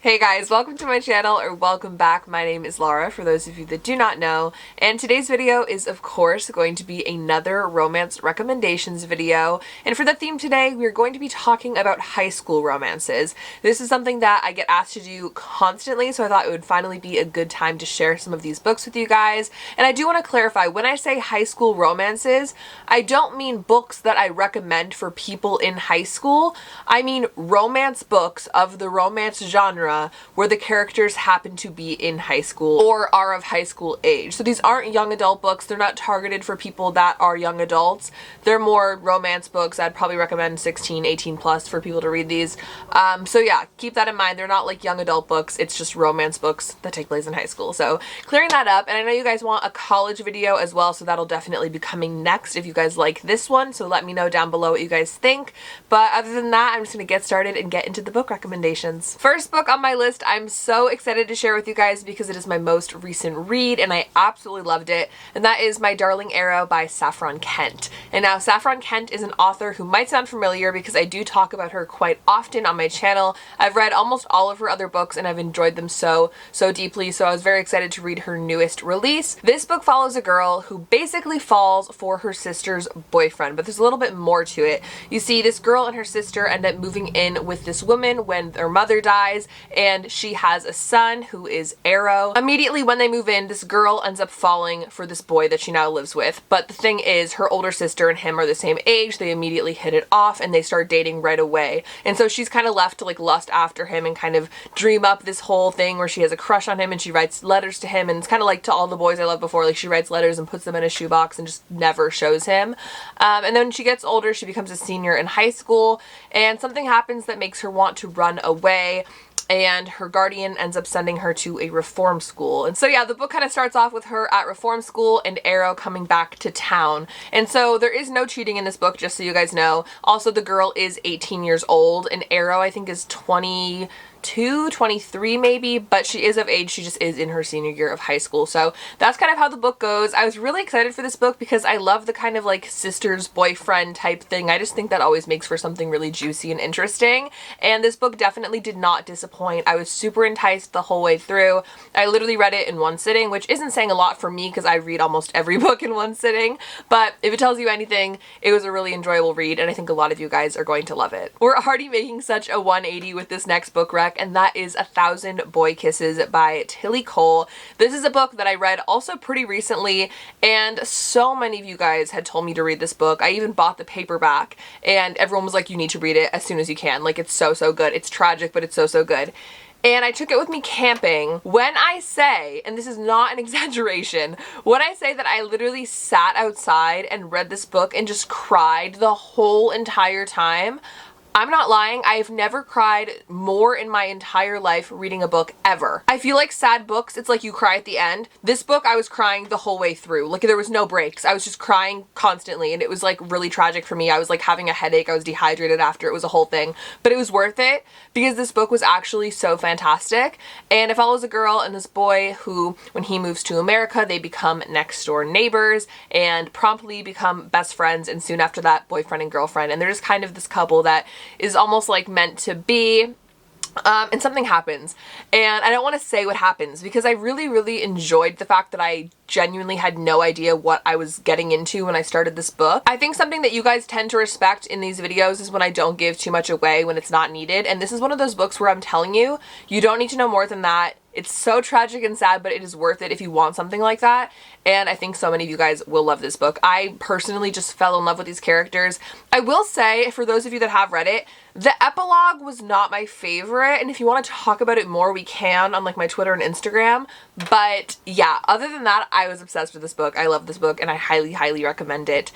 Hey guys, welcome to my channel, or welcome back. My name is Laura, for those of you that do not know, and today's video is of course going to be another romance recommendations video, and for the theme today we're going to be talking about high school romances. This is something that I get asked to do constantly, so I thought it would finally be a good time to share some of these books with you guys. And I do want to clarify, when I say high school romances, I don't mean books that I recommend for people in high school. I mean romance books of the romance genre where the characters happen to be in high school or are of high school age. So these aren't young adult books. They're not targeted for people that are young adults. They're more romance books. I'd probably recommend 16, 18 plus for people to read these. So yeah, keep that in mind. They're not like young adult books. It's just romance books that take place in high school. So clearing that up. And I know you guys want a college video as well, so that'll definitely be coming next if you guys like this one. So let me know down below what you guys think. But other than that, I'm just going to get started and get into the book recommendations. First book on my list I'm so excited to share with you guys because it is my most recent read and I absolutely loved it, and that is My Darling Arrow by Saffron Kent. And now Saffron Kent is an author who might sound familiar because I do talk about her quite often on my channel. I've read almost all of her other books and I've enjoyed them so deeply, so I was very excited to read her newest release. This book follows a girl who basically falls for her sister's boyfriend, but there's a little bit more to it. You see, this girl and her sister end up moving in with this woman when their mother dies, and she has a son who is Arrow. Immediately when they move in, this girl ends up falling for this boy that she now lives with. But the thing is, her older sister and him are the same age. They immediately hit it off and they start dating right away. And so she's kind of left to like lust after him and kind of dream up this whole thing where she has a crush on him and she writes letters to him, and it's kind of like To All the Boys I Loved Before, like she writes letters and puts them in a shoebox and just never shows him. And then when she gets older, she becomes a senior in high school and something happens that makes her want to run away, and her guardian ends up sending her to a reform school. And so yeah, the book kind of starts off with her at reform school and Arrow coming back to town. And so there is no cheating in this book, just so you guys know. Also, the girl is 18 years old and Arrow I think is 22, 23 maybe, but she is of age. She just is in her senior year of high school. So that's kind of how the book goes. I was really excited for this book because I love the kind of like sister's boyfriend type thing. I just think that always makes for something really juicy and interesting. And this book definitely did not disappoint. I was super enticed the whole way through. I literally read it in one sitting, which isn't saying a lot for me because I read almost every book in one sitting. But if it tells you anything, it was a really enjoyable read and I think a lot of you guys are going to love it. We're already making such a 180 with this next book rec, and that is 1,000 Boy Kisses by Tilly Cole. This is a book that I read also pretty recently, and so many of you guys had told me to read this book. I even bought the paperback and everyone was like, you need to read it as soon as you can. Like, it's so good. It's tragic, but it's so good. And I took it with me camping. When I say, and this is not an exaggeration, when I say that I literally sat outside and read this book and just cried the whole entire time, I'm not lying. I've never cried more in my entire life reading a book ever. I feel like sad books, it's like you cry at the end. This book, I was crying the whole way through. Like, there was no breaks. I was just crying constantly and it was like really tragic for me. I was like having a headache. I was dehydrated after. It was a whole thing. But it was worth it because this book was actually so fantastic. And it follows a girl and this boy who, when he moves to America, they become next door neighbors and promptly become best friends, and soon after that, boyfriend and girlfriend. And they're just kind of this couple that is almost like meant to be. And something happens, and I don't want to say what happens because I really enjoyed the fact that I genuinely had no idea what I was getting into when I started this book. I think something that you guys tend to respect in these videos is when I don't give too much away when it's not needed, and this is one of those books where I'm telling you, you don't need to know more than that. It's so tragic and sad, but it is worth it if you want something like that, and I think so many of you guys will love this book. I personally just fell in love with these characters. I will say, for those of you that have read it, the epilogue was not my favorite, and if you want to talk about it more, we can on like my Twitter and Instagram, but yeah, other than that, I was obsessed with this book. I love this book and I highly recommend it.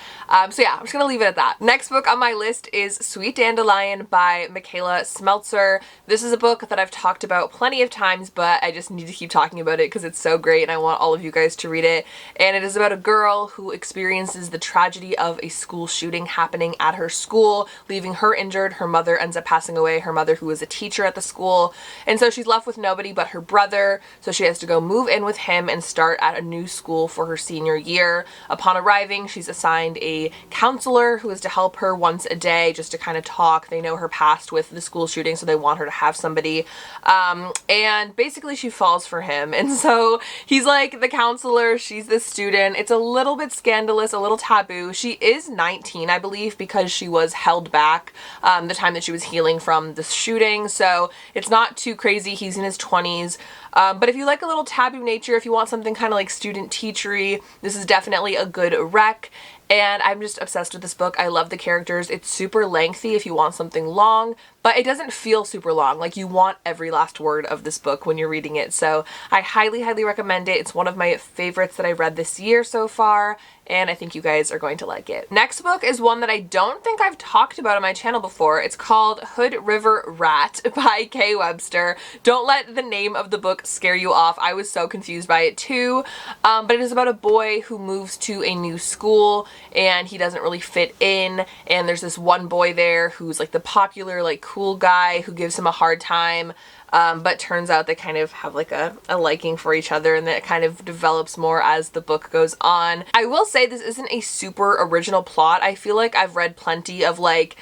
So yeah, I'm just gonna leave it at that. Next book on my list is Sweet Dandelion by Michaela Smeltzer. This is a book that I've talked about plenty of times, but I just need to keep talking about it because it's so great and I want all of you guys to read it. And it is about a girl who experiences the tragedy of a school shooting happening at her school, leaving her injured, her mother father ends up passing away, her mother who was a teacher at the school, and so she's left with nobody but her brother, so she has to go move in with him and start at a new school for her senior year. Upon arriving, she's assigned a counselor who is to help her once a day just to kind of talk. They know her past with the school shooting, so they want her to have somebody, and basically she falls for him, and so he's like the counselor, she's the student. It's a little bit scandalous, a little taboo. She is 19, I believe, because she was held back the time that she was healing from the shooting, so it's not too crazy. He's in his 20s. But if you like a little taboo nature, if you want something kind of like student teachery, this is definitely a good rec. And I'm just obsessed with this book. I love the characters. It's super lengthy if you want something long, but it doesn't feel super long. Like, you want every last word of this book when you're reading it. So I highly, highly recommend it. It's one of my favorites that I read this year so far, and I think you guys are going to like it. Next book is one that I don't think I've talked about on my channel before. It's called Hood River Rat by Kay Webster. Don't let the name of the book scare you off. I was so confused by it too, but it is about a boy who moves to a new school and he doesn't really fit in, and there's this one boy there who's like the popular, like, cool guy who gives him a hard time. But turns out they kind of have like a liking for each other, and that kind of develops more as the book goes on. I will say this isn't a super original plot. I feel like I've read plenty of like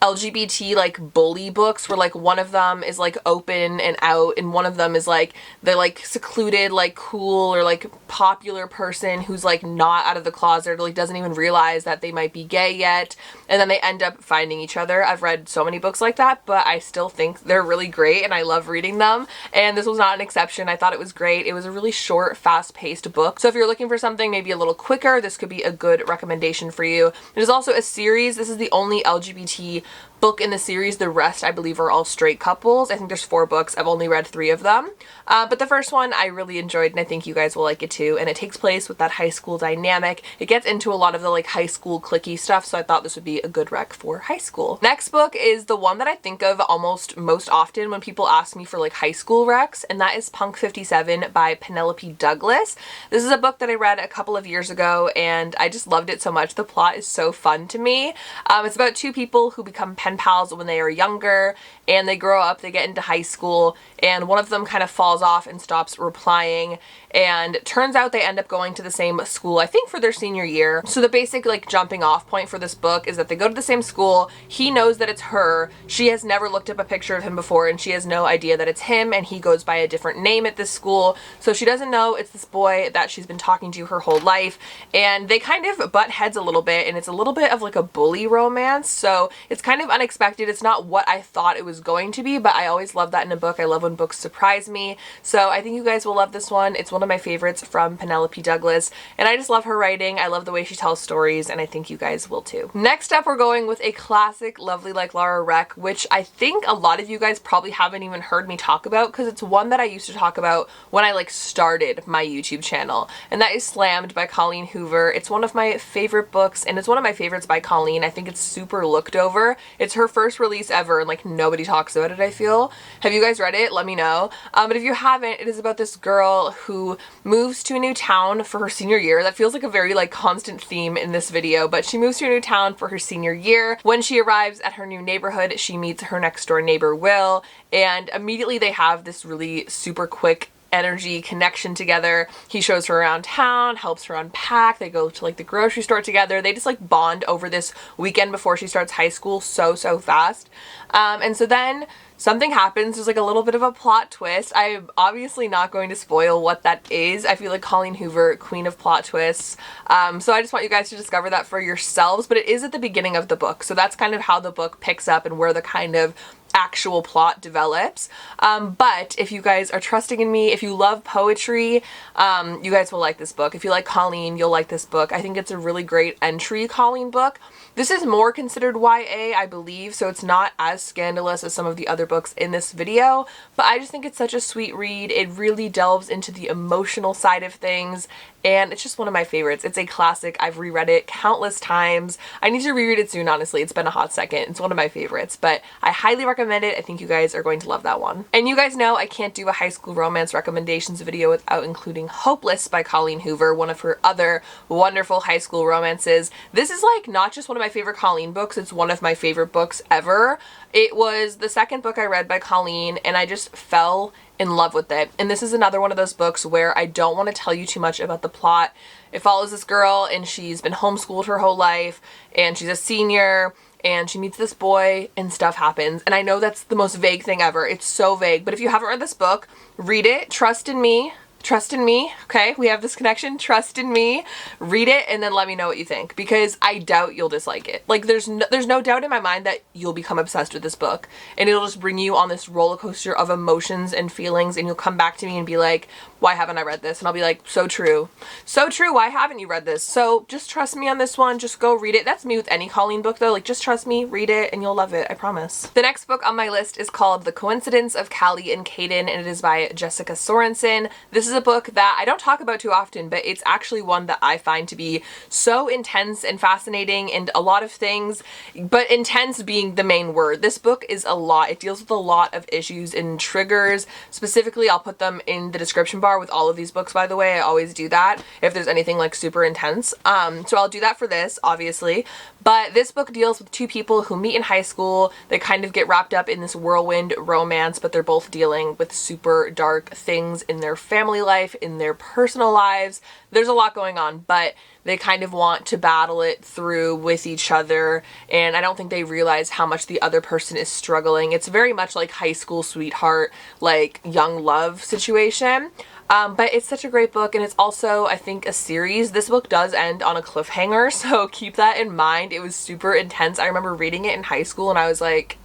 LGBT like bully books where like one of them is like open and out, and one of them is like the like secluded, like cool or like popular person who's like not out of the closet, or like doesn't even realize that they might be gay yet, and then they end up finding each other. I've read so many books like that, but I still think they're really great and I love reading them, and this was not an exception. I thought it was great. It was a really short, fast-paced book, so if you're looking for something maybe a little quicker, this could be a good recommendation for you. It is also a series. This is the only LGBT book in the series. The rest, I believe, are all straight couples. I think there's 4 books. I've only read 3 of them. But the first one I really enjoyed, and I think you guys will like it too. And it takes place with that high school dynamic. It gets into a lot of the like high school cliquey stuff, so I thought this would be a good rec for high school. Next book is the one that I think of almost most often when people ask me for like high school recs, and that is Punk 57 by Penelope Douglas. This is a book that I read a couple of years ago, and I just loved it so much. The plot is so fun to me. It's about 2 people who become pen pals when they are younger, and they grow up, they get into high school, and one of them kind of falls off and stops replying, and turns out they end up going to the same school, I think for their senior year. So the basic like jumping off point for this book is that they go to the same school. He knows that it's her. She has never looked up a picture of him before, and she has no idea that it's him, and he goes by a different name at this school. So she doesn't know it's this boy that she's been talking to her whole life, and they kind of butt heads a little bit, and it's a little bit of like a bully romance. So it's kind of unexpected. It's not what I thought it was going to be, but I always love that in a book. I love when books surprise me. So I think you guys will love this one. It's one of my favorites from Penelope Douglas, and I just love her writing. I love the way she tells stories, and I think you guys will too. Next up, we're going with a classic Lovely Like Lara rec, which I think a lot of you guys probably haven't even heard me talk about, because it's one that I used to talk about when I like started my YouTube channel, and that is Slammed by Colleen Hoover. It's one of my favorite books, and it's one of my favorites by Colleen. I think it's super looked over. It's her first release ever, and like nobody talks about it, I feel. Have you guys read it? Let me know. But if you haven't, it is about this girl who moves to a new town for her senior year. That feels like a very like constant theme in this video, but she moves to a new town for her senior year. When she arrives at her new neighborhood, she meets her next door neighbor, Will, and immediately they have this really super quick energy connection together. He shows her around town, helps her unpack, they go to like the grocery store together. They just like bond over this weekend before she starts high school so fast. And so then something happens. There's like a little bit of a plot twist. I'm obviously not going to spoil what that is. I feel like Colleen Hoover, queen of plot twists. So I just want you guys to discover that for yourselves, but it is at the beginning of the book. So that's kind of how the book picks up and where the kind of actual plot develops. But if you guys are trusting in me, if you love poetry, you guys will like this book. If you like Colleen, you'll like this book. I think it's a really great entry Colleen book. This is more considered YA, I believe, so it's not as scandalous as some of the other books in this video, but I just think it's such a sweet read. It really delves into the emotional side of things, and it's just one of my favorites. It's a classic. I've reread it countless times. I need to reread it soon, honestly. It's been a hot second. It's one of my favorites, but I highly recommend recommend it. I think you guys are going to love that one. And you guys know I can't do a high school romance recommendations video without including Hopeless by Colleen Hoover, one of her other wonderful high school romances. This is like not just one of my favorite Colleen books, it's one of my favorite books ever. It was the second book I read by Colleen and I just fell in love with it. And this is another one of those books where I don't want to tell you too much about the plot. It follows this girl and she's been homeschooled her whole life and she's a senior and she meets this boy and stuff happens. And I know that's the most vague thing ever. It's so vague. But if you haven't read this book, read it. Trust in me. Trust in me, okay? We have this connection. Trust in me. Read it and then let me know what you think, because I doubt you'll dislike it. Like there's no doubt in my mind that you'll become obsessed with this book and it'll just bring you on this roller coaster of emotions and feelings, and you'll come back to me and be like, why haven't I read this? And I'll be like, so true. So true. Why haven't you read this? So just trust me on this one. Just go read it. That's me with any Colleen book though. Like just trust me, read it, and you'll love it. I promise. The next book on my list is called The Coincidence of Callie Kayden, and it is by Jessica Sorensen. This is a book that I don't talk about too often, but it's actually one that I find to be so intense and fascinating and a lot of things, but intense being the main word. This book is a lot. It deals with a lot of issues and triggers. Specifically, I'll put them in the description bar with all of these books, by the way. I always do that if there's anything like super intense. So I'll do that for this, obviously. But this book deals with two people who meet in high school. They kind of get wrapped up in this whirlwind romance, but they're both dealing with super dark things in their family life, in their personal lives. There's a lot going on, but they kind of want to battle it through with each other, and I don't think they realize how much the other person is struggling. It's very much like high school sweetheart, like young love situation. But it's such a great book, and it's also, I think, a series. This book does end on a cliffhanger, so keep that in mind. It was super intense. I remember reading it in high school, and I was like,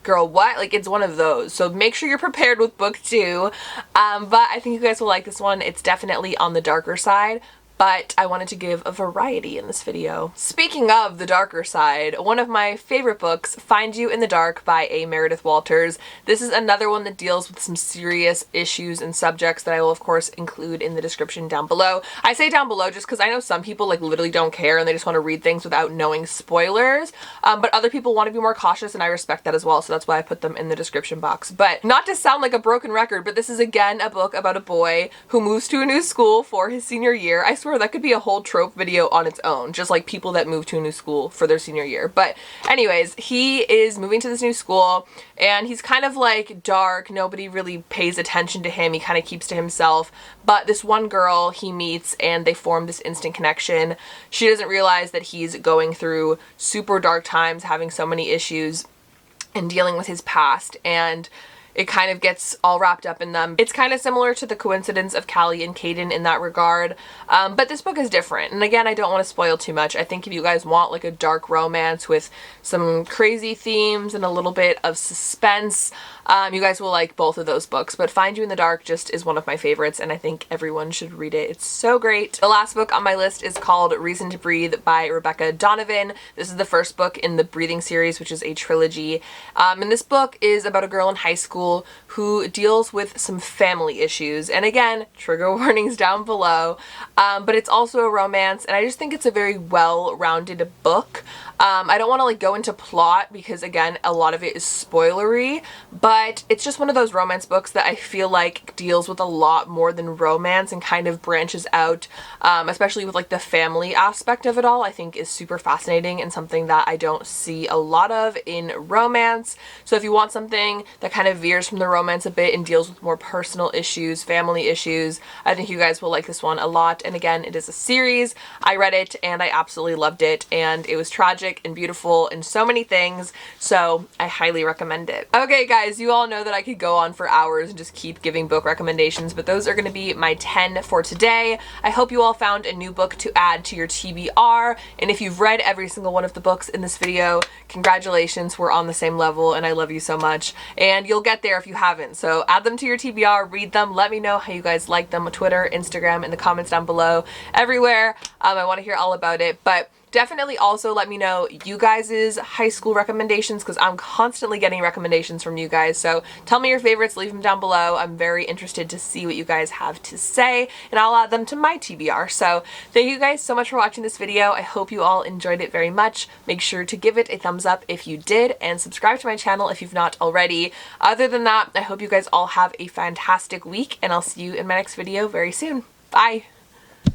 girl, what? Like, it's one of those. So make sure you're prepared with book 2. But I think you guys will like this one. It's definitely on the darker side, but I wanted to give a variety in this video. Speaking of the darker side, one of my favorite books, Find You in the Dark by A. Meredith Walters. This is another one that deals with some serious issues and subjects that I will of course include in the description down below. I say down below just because I know some people like literally don't care and they just want to read things without knowing spoilers, but other people want to be more cautious, and I respect that as well, so that's why I put them in the description box. But not to sound like a broken record, but this is again a book about a boy who moves to a new school for his senior year. I swear that could be a whole trope video on its own, just like people that move to a new school for their senior year. But anyways, he is moving to this new school and he's kind of like dark. Nobody really pays attention to him. He kind of keeps to himself. But this one girl he meets and they form this instant connection. She doesn't realize that he's going through super dark times, having so many issues and dealing with his past, and it kind of gets all wrapped up in them. It's kind of similar to The Coincidence of Callie Kayden in that regard, but this book is different. And again, I don't want to spoil too much. I think if you guys want like a dark romance with some crazy themes and a little bit of suspense, you guys will like both of those books. But Find You in the Dark just is one of my favorites, and I think everyone should read it. It's so great. The last book on my list is called Reason to Breathe by Rebecca Donovan. This is the first book in the Breathing series, which is a trilogy. And this book is about a girl in high school who deals with some family issues. And again, trigger warnings down below. But it's also a romance, and I just think it's a very well-rounded book. I don't want to like go into plot because again, a lot of it is spoilery, but it's just one of those romance books that I feel like deals with a lot more than romance and kind of branches out, especially with like the family aspect of it all. I think is super fascinating and something that I don't see a lot of in romance. So if you want something that kind of veers from the romance a bit and deals with more personal issues, family issues, I think you guys will like this one a lot. And again, it is a series. I read it and I absolutely loved it, and it was tragic and beautiful and so many things, so I highly recommend it. Okay guys, you all know that I could go on for hours and just keep giving book recommendations, but those are going to be my 10 for today. I hope you all found a new book to add to your TBR, and if you've read every single one of the books in this video, congratulations, we're on the same level and I love you so much. And you'll get there if you haven't, so add them to your TBR, read them, let me know how you guys like them on Twitter, Instagram, in the comments down below, everywhere. I want to hear all about it. But Definitely also let me know you guys' high school recommendations, because I'm constantly getting recommendations from you guys. So tell me your favorites, leave them down below. I'm very interested to see what you guys have to say, and I'll add them to my TBR. So thank you guys so much for watching this video. I hope you all enjoyed it very much. Make sure to give it a thumbs up if you did, and subscribe to my channel if you've not already. Other than that, I hope you guys all have a fantastic week, and I'll see you in my next video very soon. Bye!